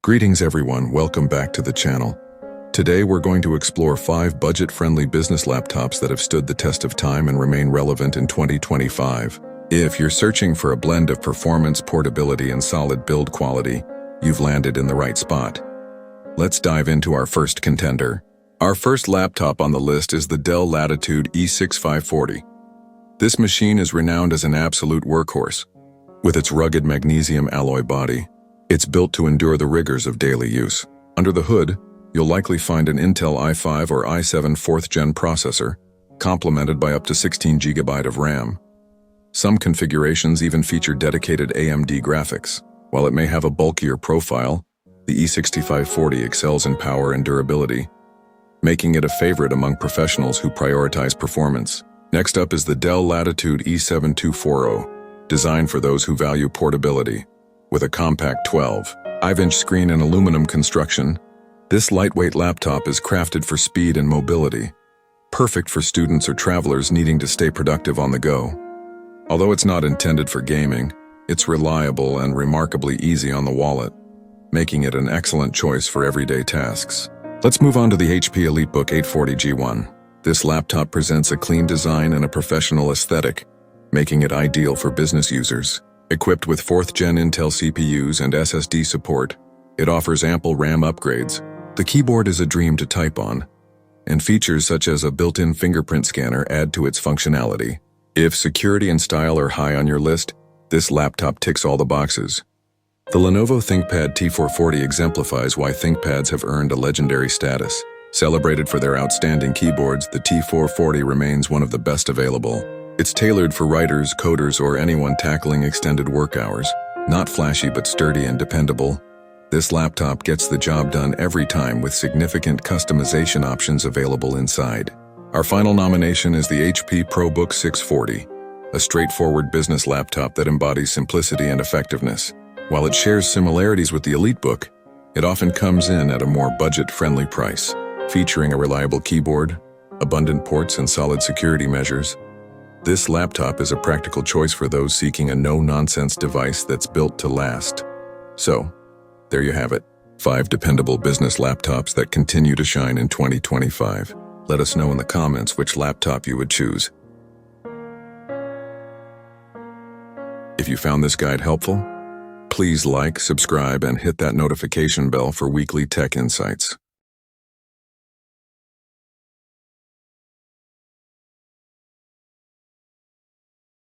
Greetings everyone, welcome back to the channel. Today we're going to explore 5 budget-friendly business laptops that have stood the test of time and remain relevant in 2025. If you're searching for a blend of performance, portability, and solid build quality, you've landed in the right spot. Let's dive into our first contender. Our first laptop on the list is the Dell Latitude E6540. This machine is renowned as an absolute workhorse. With its rugged magnesium alloy body, it's built to endure the rigors of daily use. Under the hood, you'll likely find an Intel i5 or i7 4th-gen processor, complemented by up to 16 GB of RAM. Some configurations even feature dedicated AMD graphics. While it may have a bulkier profile, the E6540 excels in power and durability, making it a favorite among professionals who prioritize performance. Next up is the Dell Latitude E7240, designed for those who value portability. With a compact 12.5-inch screen and aluminum construction, this lightweight laptop is crafted for speed and mobility, perfect for students or travelers needing to stay productive on the go. Although it's not intended for gaming, it's reliable and remarkably easy on the wallet, making it an excellent choice for everyday tasks. Let's move on to the HP EliteBook 840G1. This laptop presents a clean design and a professional aesthetic, making it ideal for business users. Equipped with 4th-gen Intel CPUs and SSD support, it offers ample RAM upgrades. The keyboard is a dream to type on, and features such as a built-in fingerprint scanner add to its functionality. If security and style are high on your list, this laptop ticks all the boxes. The Lenovo ThinkPad T440 exemplifies why ThinkPads have earned a legendary status. Celebrated for their outstanding keyboards, the T440 remains one of the best available. It's tailored for writers, coders, or anyone tackling extended work hours. Not flashy but sturdy and dependable, this laptop gets the job done every time with significant customization options available inside. Our final nomination is the HP ProBook 640, a straightforward business laptop that embodies simplicity and effectiveness. While it shares similarities with the EliteBook, it often comes in at a more budget-friendly price. Featuring a reliable keyboard, abundant ports, and solid security measures, this laptop is a practical choice for those seeking a no-nonsense device that's built to last. So, there you have it. 5 dependable business laptops that continue to shine in 2025. Let us know in the comments which laptop you would choose. If you found this guide helpful, please like, subscribe, and hit that notification bell for weekly tech insights.